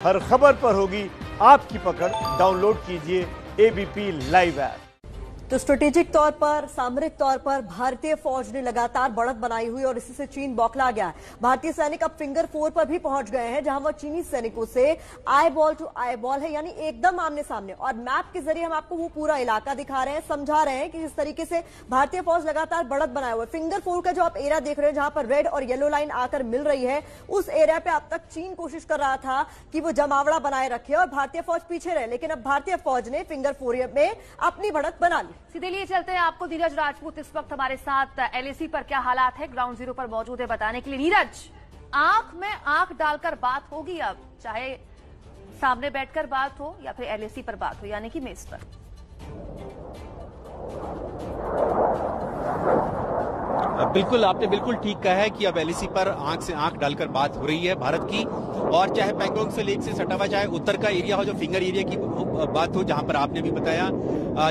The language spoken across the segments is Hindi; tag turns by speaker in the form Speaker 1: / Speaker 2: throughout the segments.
Speaker 1: हर खबर पर होगी आपकी पकड़। डाउनलोड कीजिए एबीपी लाइव ऐप।
Speaker 2: तो स्ट्रेटेजिक तौर पर, सामरिक तौर पर भारतीय फौज ने लगातार बढ़त बनाई हुई और इसी से चीन बौखला गया। भारतीय सैनिक अब फिंगर 4 पर भी पहुंच गए हैं, जहां वो चीनी सैनिकों से eyeball to eyeball है, यानी एकदम आमने सामने। और मैप के जरिए हम आपको वो पूरा इलाका दिखा रहे हैं, समझा रहे हैं कि किस तरीके से भारतीय फौज लगातार बढ़त बनाए हुए। फिंगर 4 का जो आप एरिया देख रहे हैं, जहां पर रेड और येलो लाइन आकर मिल रही है, उस एरिया पे अब तक चीन कोशिश कर रहा था कि वो जमावड़ा बनाए रखे और भारतीय फौज पीछे रहे, लेकिन अब भारतीय फौज ने फिंगर 4 में अपनी बढ़त बना ली।
Speaker 3: सीधे लिए चलते हैं आपको नीरज राजपूत इस वक्त हमारे साथ एलएसी पर क्या हालात है, ग्राउंड जीरो पर मौजूद है बताने के लिए। नीरज, आंख में आंख डालकर बात होगी अब, चाहे सामने बैठकर बात हो या फिर एलएसी पर बात हो, यानी कि मेज पर।
Speaker 4: बिल्कुल, आपने बिल्कुल ठीक कहा है कि अब एलएसी पर आंख से आंख डालकर बात हो रही है भारत की। और चाहे पैंगोंग से लेक से सटा हुआ, चाहे उत्तर का एरिया हो, जो फिंगर एरिया की बात हो, जहां पर आपने भी बताया,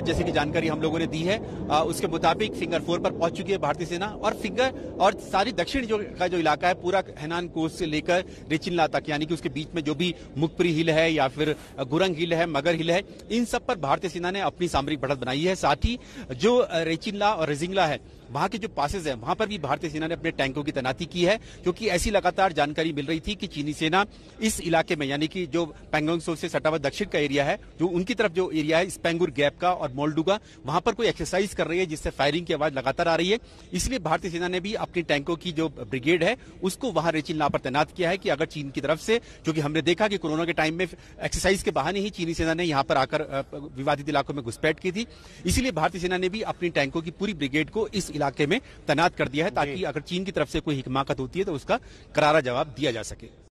Speaker 4: जैसे कि जानकारी हम लोगों ने दी है, उसके मुताबिक फिंगर 4 पर पहुंच चुकी है भारतीय सेना। और फिंगर और सारी दक्षिण का जो इलाका है, पूरा हैनान कोस्ट से लेकर रेचिनला तक, यानी कि उसके बीच में जो भी मुखपुरी हिल है या फिर गुरंग हिल है, मगर हिल है, इन सब पर भारतीय सेना ने अपनी सामरिक बढ़त बनाई है। साथ ही जो रेचिनला और रेजिंगला है, वहां के जो पासेज है, वहां पर भी भारतीय सेना ने अपने टैंकों की तैनाती की है, क्योंकि ऐसी लगातार जानकारी मिल रही थी कि चीनी सेना इस इलाके में, यानी कि जो पैंगोंग त्सो से सटा हुआ दक्षिण का एरिया है, जो उनकी तरफ जो एरिया है स्पेंगुर गैप का और मोल्डुगा, वहां पर कोई एक्सरसाइज कर रही है, जिससे फायरिंग की आवाज लगातार आ रही है। इसलिए भारतीय सेना ने भी अपनी टैंकों की जो ब्रिगेड है, उसको वहां रेचिनला पर तैनात किया है कि अगर चीन की तरफ से, क्योंकि हमने देखा कि कोरोना के टाइम में एक्सरसाइज के बहाने ही चीनी सेना ने यहां पर आकर विवादित इलाकों में घुसपैठ की थी, इसलिए भारतीय सेना ने भी अपनी टैंकों की पूरी ब्रिगेड को इस इलाके में तैनात कर दिया है, ताकि अगर चीन की तरफ से कोई हिमाकत होती है तो उसका करारा जवाब दिया जा सके।